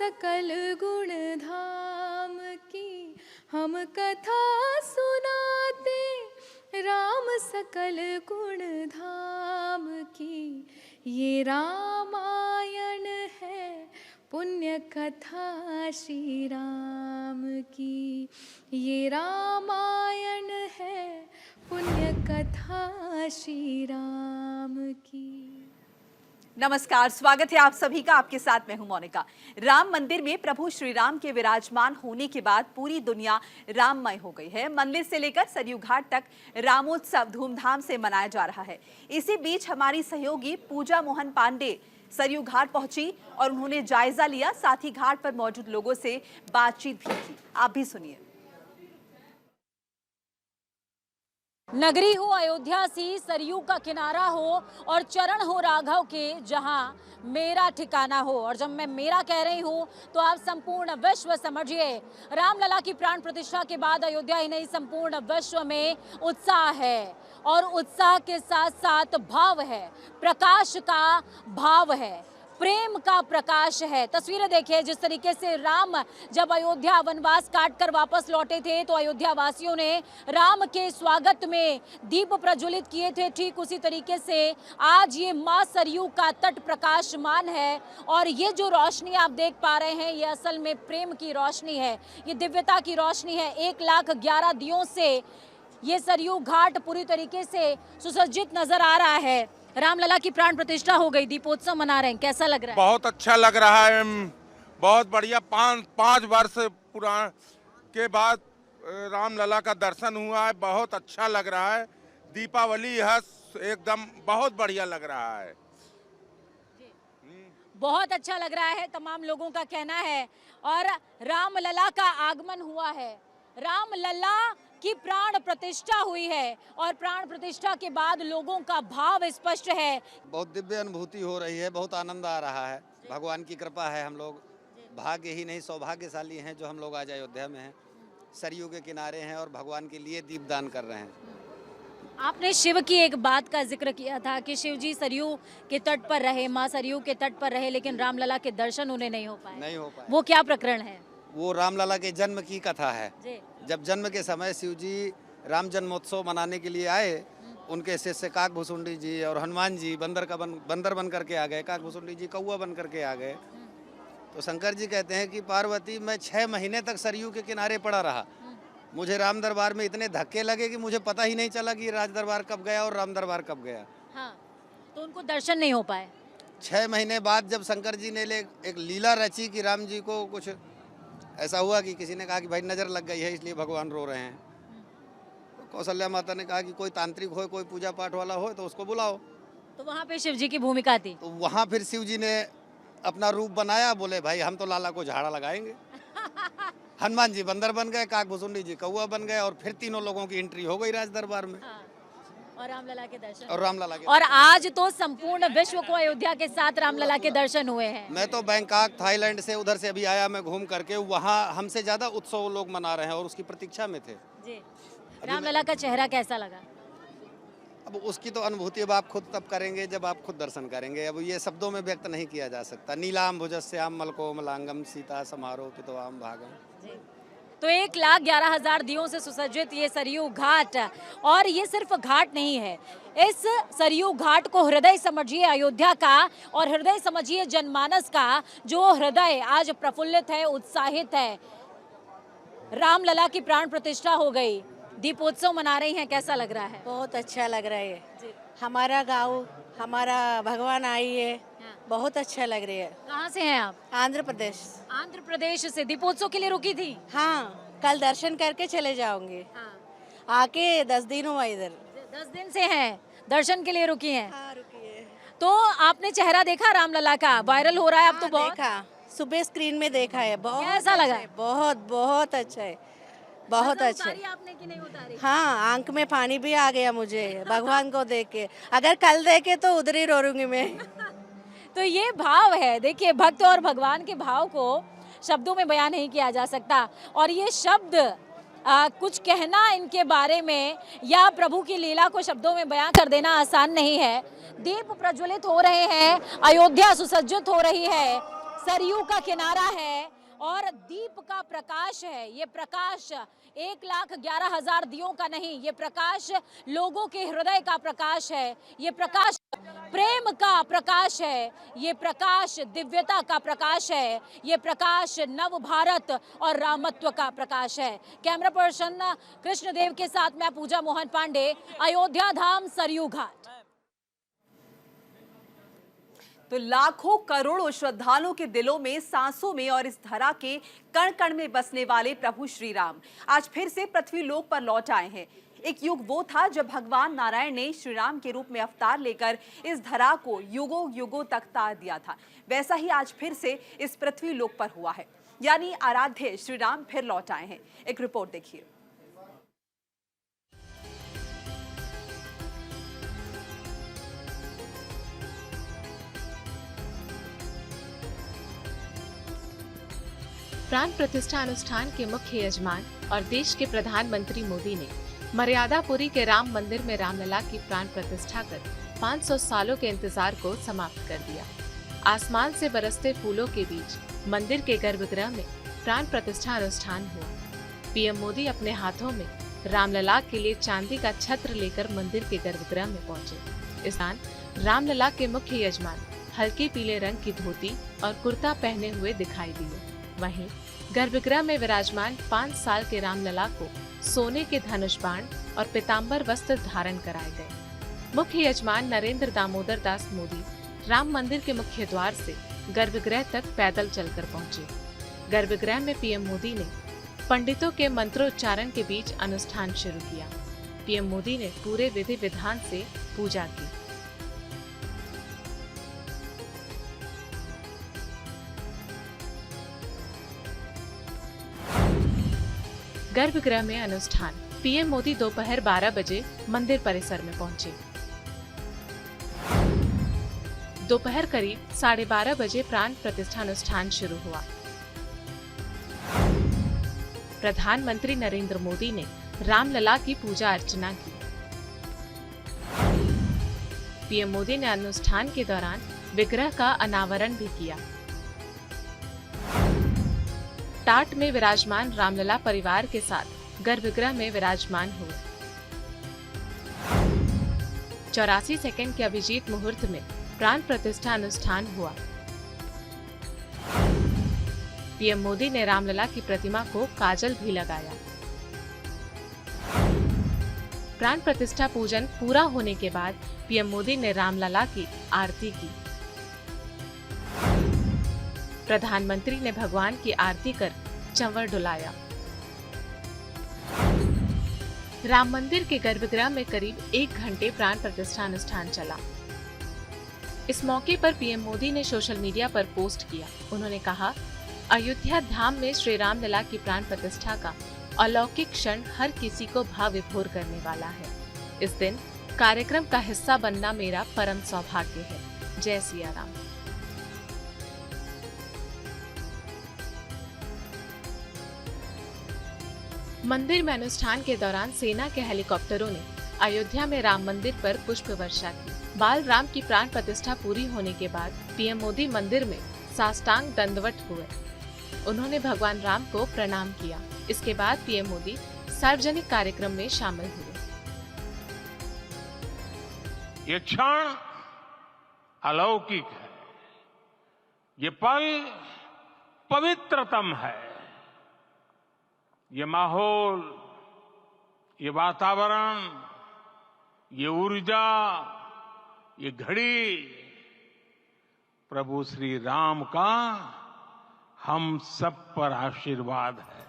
सकल गुण धाम की हम कथा सुनाते, राम सकल गुण धाम की ये रामायण है, पुण्य कथा श्री राम की ये रामायण है, पुण्य कथा श्री राम की। नमस्कार, स्वागत है आप सभी का। आपके साथ मैं हूं मोनिका। राम मंदिर में प्रभु श्री राम के विराजमान होने के बाद पूरी दुनिया राममय हो गई है। मंदिर से लेकर सरयू घाट तक रामोत्सव धूमधाम से मनाया जा रहा है। इसी बीच हमारी सहयोगी पूजा मोहन पांडे सरयू घाट पहुंची और उन्होंने जायजा लिया, साथ ही घाट पर मौजूद लोगों से बातचीत भी की। आप भी सुनिए। नगरी हो अयोध्या सी, सरयू का किनारा हो और चरण हो राघव के, जहां मेरा ठिकाना हो। और जब मैं मेरा कह रही हूं तो आप संपूर्ण विश्व समझिए। रामलला की प्राण प्रतिष्ठा के बाद अयोध्या ही नहीं, संपूर्ण विश्व में उत्साह है और उत्साह के साथ साथ भाव है, प्रकाश का भाव है, प्रेम का प्रकाश है। तस्वीरें देखिए, जिस तरीके से राम जब अयोध्या वनवास काट कर वापस लौटे थे तो अयोध्या वासियों ने राम के स्वागत में दीप प्रज्वलित किए थे, ठीक उसी तरीके से आज ये मां सरयू का तट प्रकाशमान है। और ये जो रोशनी आप देख पा रहे हैं, ये असल में प्रेम की रोशनी है, ये दिव्यता की रोशनी है। 1,11,000 दियों से ये सरयू घाट पूरी तरीके से सुसज्जित नजर आ रहा है। रामलला की प्राण प्रतिष्ठा हो गई, दीपोत्सव मना रहे हैं, कैसा लग रहा है? बहुत अच्छा लग रहा है, बहुत बढ़िया। पाँच वर्ष पुराण के बाद रामलला का दर्शन हुआ है, बहुत अच्छा लग रहा है। दीपावली यह एकदम बहुत बढ़िया लग रहा है, बहुत अच्छा लग रहा है, तमाम लोगों का कहना है। और रामलला का आगमन हुआ है, रामलला की प्राण प्रतिष्ठा हुई है और प्राण प्रतिष्ठा के बाद लोगों का भाव स्पष्ट है। बहुत दिव्य अनुभूति हो रही है, बहुत आनंद आ रहा है। भगवान की कृपा है, हम लोग भाग्य ही नहीं सौभाग्यशाली हैं जो हम लोग आज अयोध्या में हैं, सरयू के किनारे हैं और भगवान के लिए दीपदान कर रहे हैं। आपने शिव की एक बात का जिक्र किया था कि शिव जी सरयू के तट पर रहे, माँ सरयू के तट पर रहे, लेकिन रामलला के दर्शन उन्हें नहीं हो पाए। वो क्या प्रकरण है? वो रामलला के जन्म की कथा है। जब जन्म के समय शिव जी राम जन्मोत्सव मनाने के लिए आए, उनके शिष्य काकभुसुंडी जी और हनुमान जी बंदर बन करके आ गए, काकभुसुंडी जी कौआ बन करके आ गए। तो शंकर जी कहते हैं कि पार्वती, मैं 6 महीने तक सरयू के किनारे पड़ा रहा, मुझे राम दरबार में इतने धक्के लगे कि मुझे पता ही नहीं चला कि राज दरबार कब गया और राम दरबार कब गया। हाँ, तो उनको दर्शन नहीं हो पाए। 6 महीने बाद जब शंकर जी ने एक लीला रची कि राम जी को कुछ ऐसा हुआ कि किसी ने कहा कि भाई नज़र लग गई है इसलिए भगवान रो रहे हैं। तो कौशल्या माता ने कहा कि कोई तांत्रिक हो, कोई पूजा पाठ वाला हो तो उसको बुलाओ। तो वहाँ पे शिव जी की भूमिका थी। तो वहाँ फिर शिव जी ने अपना रूप बनाया, बोले भाई हम तो लाला को झाड़ा लगाएंगे। हनुमान जी बंदर बन गए, काकभुसुंडी जी कौआ बन गए और फिर तीनों लोगों की एंट्री हो गई राज दरबार में। और रामलला के दर्शन और आज तो संपूर्ण विश्व को अयोध्या के साथ रामलला के दर्शन हुए हैं। मैं तो बैंकॉक थाईलैंड से उधर से अभी आया, मैं घूम करके, वहाँ हमसे ज्यादा उत्सव लोग मना रहे हैं और उसकी प्रतीक्षा में थे जी। रामलला का चेहरा कैसा लगा? अब उसकी तो अनुभूति अब आप खुद तब करेंगे जब आप खुद दर्शन करेंगे। अब ये शब्दों में व्यक्त नहीं किया जा सकता। नीलाम भुजस्याम मलकोमलांगम सीता समारोह पितवाम भागम। तो 1,11,000 दियों से सुसज्जित ये सरयू घाट, और ये सिर्फ घाट नहीं है, इस सरयू घाट को हृदय समझिए अयोध्या का और हृदय समझिए जनमानस का, जो हृदय आज प्रफुल्लित है, उत्साहित है। रामलला की प्राण प्रतिष्ठा हो गई, दीपोत्सव मना रही हैं, कैसा लग रहा है? बहुत अच्छा लग रहा है। हमारा गाँव, हमारा भगवान आई है, बहुत अच्छा लग रही है। कहाँ से हैं आप? आंध्र प्रदेश। आंध्र प्रदेश से दीपोत्सव के लिए रुकी थी? हाँ, कल दर्शन करके चले जाऊंगी। हाँ। आके 10 दिन हुआ इधर। 10 दिन से हैं, दर्शन के लिए रुकी हैं। हाँ, रुकी है। तो आपने चेहरा देखा रामलला का, वायरल हो रहा है अब तो बहुत। देखा, सुबह स्क्रीन में देखा है, बहुत कैसा लगा? बहुत बहुत अच्छा है, बहुत अच्छा है। आपने कि नहीं उतारी? हाँ, आंख में पानी भी आ गया मुझे भगवान को देख के। अगर कल देखे तो उधर ही रोऊंगी मैं। तो ये भाव है, देखिए, भक्त और भगवान के भाव को शब्दों में बयान नहीं किया जा सकता। और ये शब्द कुछ कहना इनके बारे में या प्रभु की लीला को शब्दों में बयां कर देना आसान नहीं है। दीप प्रज्वलित हो रहे हैं, अयोध्या सुसज्जित हो रही है, सरयू का किनारा है और दीप का प्रकाश है। ये प्रकाश 1,11,000 दियों का नहीं, ये प्रकाश लोगों के हृदय का प्रकाश है, ये प्रकाश प्रेम का प्रकाश है, ये प्रकाश दिव्यता का प्रकाश है, ये प्रकाश नव भारत और रामत्व का प्रकाश है। कैमरा पर्सन कृष्णदेव के साथ मैं पूजा मोहन पांडे, अयोध्या धाम सरयू घाट। तो लाखों करोड़ों श्रद्धालुओं के दिलों में, सांसों में और इस धरा के कण कण में बसने वाले प्रभु श्री राम आज फिर से पृथ्वी लोक पर लौट आए हैं। एक युग वो था जब भगवान नारायण ने श्री राम के रूप में अवतार लेकर इस धरा को युगों युगों तक तार दिया था। वैसा ही आज फिर से इस पृथ्वी लोक पर हुआ है, यानी आराध्य श्री राम फिर लौट आए हैं। एक रिपोर्ट देखिए। प्राण प्रतिष्ठा अनुष्ठान के मुख्य यजमान और देश के प्रधानमंत्री मोदी ने मर्यादापुरी के राम मंदिर में रामलला की प्राण प्रतिष्ठा कर 500 सालों के इंतजार को समाप्त कर दिया। आसमान से बरसते फूलों के बीच मंदिर के गर्भगृह में प्राण प्रतिष्ठा अनुष्ठान हुआ। पीएम मोदी अपने हाथों में रामलला के लिए चांदी का छत्र लेकर मंदिर के गर्भगृह में पहुंचे। इस दौरान रामलला के मुख्य यजमान हल्के पीले रंग की धोती और कुर्ता पहने हुए दिखाई दिए। वहीं गर्भगृह में विराजमान 5 साल के रामलला को सोने के धनुष बाण और पीतांबर वस्त्र धारण कराए गए। मुख्य यजमान नरेंद्र दामोदर दास मोदी राम मंदिर के मुख्य द्वार से गर्भगृह तक पैदल चलकर पहुंचे। गर्भगृह में पीएम मोदी ने पंडितों के मंत्रोच्चारण के बीच अनुष्ठान शुरू किया। पीएम मोदी ने पूरे विधि विधान से पूजा की। गर्भगृह में अनुष्ठान। पीएम मोदी दोपहर 12 बजे मंदिर परिसर में पहुंचे। दोपहर करीब 12:30 बजे प्राण प्रतिष्ठा अनुष्ठान शुरू हुआ। प्रधानमंत्री नरेंद्र मोदी ने रामलला की पूजा अर्चना की। पीएम मोदी ने अनुष्ठान के दौरान विग्रह का अनावरण भी किया। टाट में विराजमान रामलला परिवार के साथ गर्भगृह में विराजमान हुए। 84 सेकंड के अभिजीत मुहूर्त में प्राण प्रतिष्ठा अनुष्ठान हुआ। पीएम मोदी ने रामलला की प्रतिमा को काजल भी लगाया। प्राण प्रतिष्ठा पूजन पूरा होने के बाद पीएम मोदी ने रामलला की आरती की। प्रधानमंत्री ने भगवान की आरती कर चंवर डुलाया। राम मंदिर के गर्भगृह में करीब 1 घंटे प्राण प्रतिष्ठा अनुष्ठान चला। इस मौके पर पीएम मोदी ने सोशल मीडिया पर पोस्ट किया। उन्होंने कहा, अयोध्या धाम में श्री रामलला की प्राण प्रतिष्ठा का अलौकिक क्षण हर किसी को भाव विभोर करने वाला है। इस दिन कार्यक्रम का हिस्सा बनना मेरा परम सौभाग्य है। जय सिया राम। मंदिर में अनुष्ठान के दौरान सेना के हेलीकॉप्टरों ने अयोध्या में राम मंदिर पर पुष्प वर्षा की। बाल राम की प्राण प्रतिष्ठा पूरी होने के बाद पीएम मोदी मंदिर में साष्टांग दंडवत हुए। उन्होंने भगवान राम को प्रणाम किया। इसके बाद पीएम मोदी सार्वजनिक कार्यक्रम में शामिल हुए। ये क्षण अलौकिक है, ये पल पवित्रतम है। ये माहौल, ये वातावरण, ये ऊर्जा, ये घड़ी प्रभु श्री राम का हम सब पर आशीर्वाद है।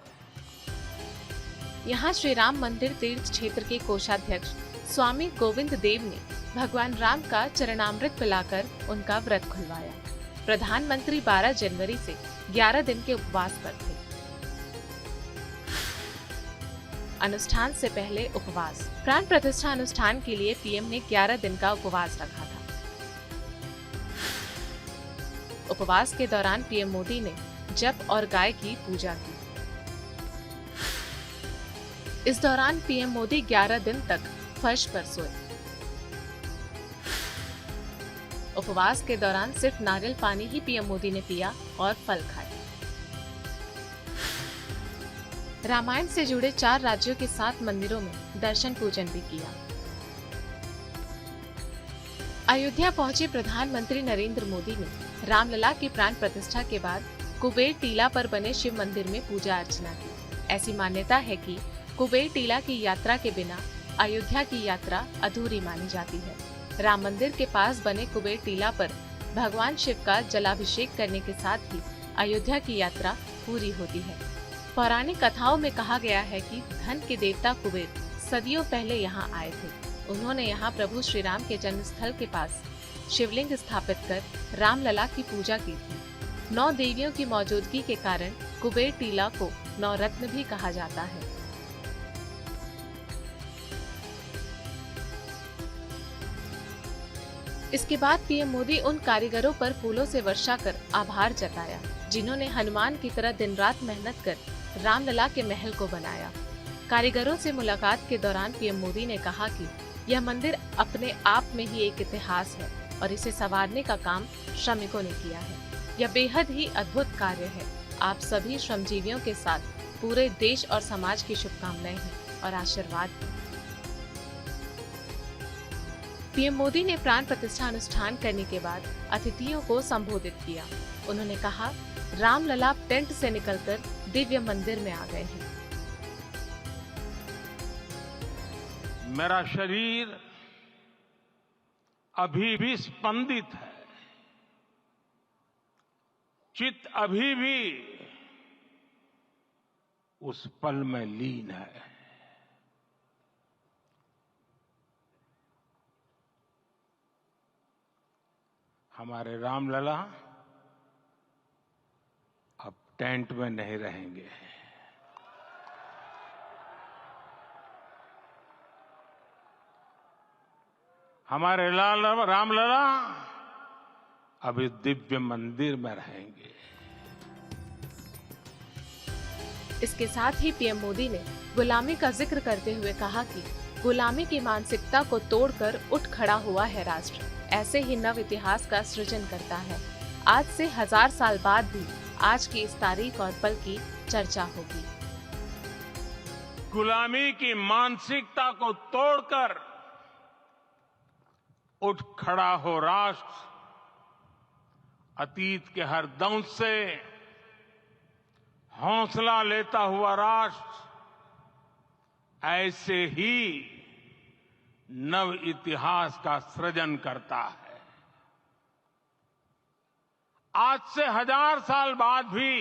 यहाँ श्री राम मंदिर तीर्थ क्षेत्र के कोषाध्यक्ष स्वामी गोविंद देव ने भगवान राम का चरणामृत पिलाकर उनका व्रत खुलवाया। प्रधानमंत्री 12 जनवरी से 11 दिन के उपवास पर थे। अनुष्ठान से पहले उपवास। प्राण प्रतिष्ठा अनुष्ठान के लिए पीएम ने 11 दिन का उपवास रखा था। उपवास के दौरान पीएम मोदी ने जप और गाय की पूजा की। इस दौरान पीएम मोदी 11 दिन तक फर्श पर सोए। उपवास के दौरान सिर्फ नारियल पानी ही पीएम मोदी ने पिया और फल खाए। रामायण से जुड़े 4 राज्यों के 7 मंदिरों में दर्शन पूजन भी किया। अयोध्या पहुंचे प्रधानमंत्री नरेंद्र मोदी ने रामलला की प्राण प्रतिष्ठा के बाद कुबेर टीला पर बने शिव मंदिर में पूजा अर्चना की। ऐसी मान्यता है कि कुबेर टीला की यात्रा के बिना अयोध्या की यात्रा अधूरी मानी जाती है। राम मंदिर के पास बने कुबेर टीला पर भगवान शिव का जलाभिषेक करने के साथ ही अयोध्या की यात्रा पूरी होती है। पौराणिक कथाओं में कहा गया है कि धन के देवता कुबेर सदियों पहले यहाँ आए थे। उन्होंने यहाँ प्रभु श्री राम के जन्म स्थल के पास शिवलिंग स्थापित कर रामलला की पूजा की थी। 9 देवियों की मौजूदगी के कारण कुबेर टीला को 9 रत्न भी कहा जाता है। इसके बाद पीएम मोदी उन कारीगरों पर फूलों से वर्षा कर आभार जताया, जिन्होंने हनुमान की तरह दिन रात मेहनत कर रामलला के महल को बनाया। कारीगरों से मुलाकात के दौरान पीएम मोदी ने कहा कि यह मंदिर अपने आप में ही एक इतिहास है और इसे संवारने का काम श्रमिकों ने किया है। यह बेहद ही अद्भुत कार्य है। आप सभी श्रमजीवियों के साथ पूरे देश और समाज की शुभकामनाएं हैं और आशीर्वाद हैं। पीएम मोदी ने प्राण प्रतिष्ठा अनुष्ठान करने के बाद अतिथियों को संबोधित किया। उन्होंने कहा, रामलला टेंट से निकलकर दिव्य मंदिर में आ गए हैं। मेरा शरीर अभी भी स्पंदित है, चित्त अभी भी उस पल में लीन है। हमारे रामलला अब टेंट में नहीं रहेंगे। हमारे रामलला अब इस दिव्य मंदिर में रहेंगे। इसके साथ ही पीएम मोदी ने गुलामी का जिक्र करते हुए कहा कि गुलामी की मानसिकता को तोड़कर उठ खड़ा हुआ है राष्ट्र, ऐसे ही नव इतिहास का सृजन करता है। आज से 1000 साल बाद भी आज की इस तारीख और पल की चर्चा होगी। गुलामी की मानसिकता को तोड़कर उठ खड़ा हो राष्ट्र, अतीत के हर दंश से हौसला लेता हुआ राष्ट्र, ऐसे ही नव इतिहास का सृजन करता है। आज से 1000 साल बाद भी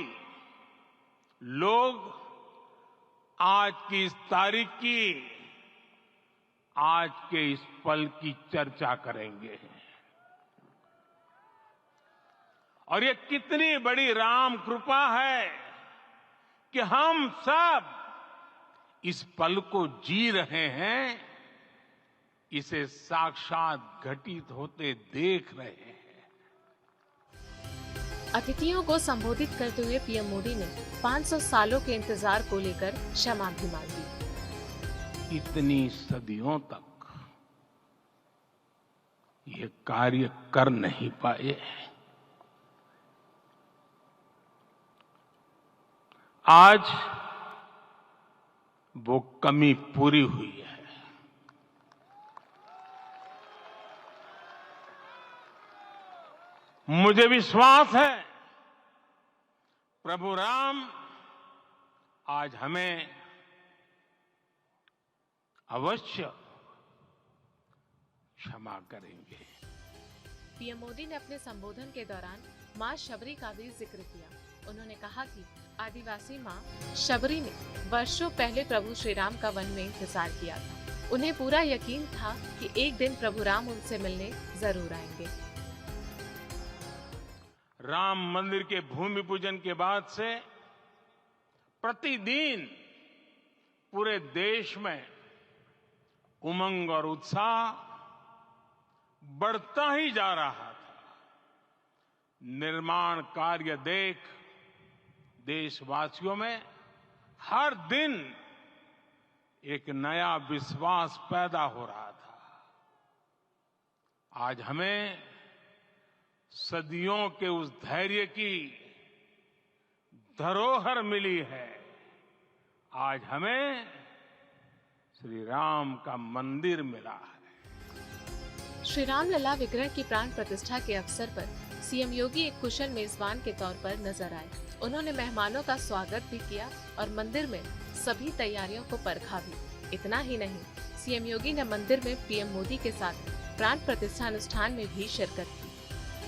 लोग आज की इस तारीख की, आज के इस पल की चर्चा करेंगे। और ये कितनी बड़ी राम कृपा है कि हम सब इस पल को जी रहे हैं, इसे साक्षात घटित होते देख रहे हैं। अतिथियों को संबोधित करते हुए पीएम मोदी ने 500 सालों के इंतजार को लेकर क्षमा भी मांगी। इतनी सदियों तक ये कार्य कर नहीं पाए। आज वो कमी पूरी हुई है। मुझे विश्वास है प्रभु राम आज हमें अवश्य क्षमा करेंगे। पीएम मोदी ने अपने संबोधन के दौरान मां शबरी का भी जिक्र किया। उन्होंने कहा कि आदिवासी मां शबरी ने वर्षों पहले प्रभु श्री राम का वन में इंतजार किया था। उन्हें पूरा यकीन था कि एक दिन प्रभु राम उनसे मिलने जरूर आएंगे। राम मंदिर के भूमि पूजन के बाद से प्रतिदिन पूरे देश में उमंग और उत्साह बढ़ता ही जा रहा था। निर्माण कार्य देख देशवासियों में हर दिन एक नया विश्वास पैदा हो रहा था। आज हमें सदियों के उस धैर्य की धरोहर मिली है। आज हमें श्री राम का मंदिर मिला है। श्री राम लला विग्रह की प्राण प्रतिष्ठा के अवसर पर सीएम योगी एक कुशल मेजबान के तौर पर नजर आए। उन्होंने मेहमानों का स्वागत भी किया और मंदिर में सभी तैयारियों को परखा भी। इतना ही नहीं, सीएम योगी ने मंदिर में पीएम मोदी के साथ प्राण प्रतिष्ठा अनुष्ठान में भी शिरकत की।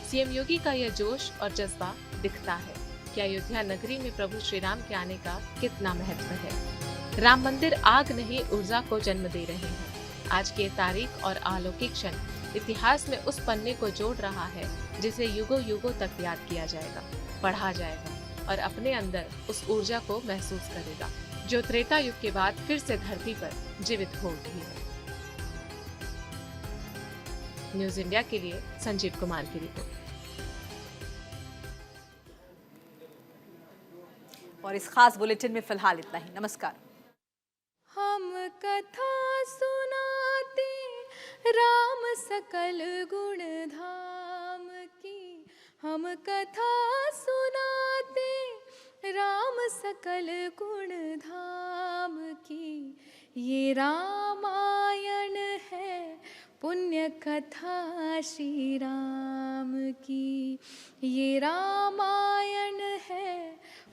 सीएम योगी का यह जोश और जज्बा दिखता है कि अयोध्या नगरी में प्रभु श्री राम के आने का कितना महत्व है। राम मंदिर आग नहीं, ऊर्जा को जन्म दे रहे हैं। आज की ये तारीख और अलौकिक क्षण इतिहास में उस पन्ने को जोड़ रहा है जिसे युगों युगों तक याद किया जाएगा, पढ़ा जाएगा और अपने अंदर उस ऊर्जा को महसूस करेगा जो त्रेता युग के बाद फिर से धरती पर जीवित हो उठी है। न्यूज इंडिया के लिए संजीव कुमार की रिपोर्ट। और इस खास बुलेटिन में फिलहाल इतना ही। नमस्कार। हम कथा सुनाते राम सकल गुण धाम की, हम कथा सुनाते राम सकल गुण धाम की। ये रामायण है पुण्य कथा श्री राम की, ये रामायण है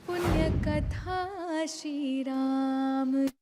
पुण्य कथा श्री राम।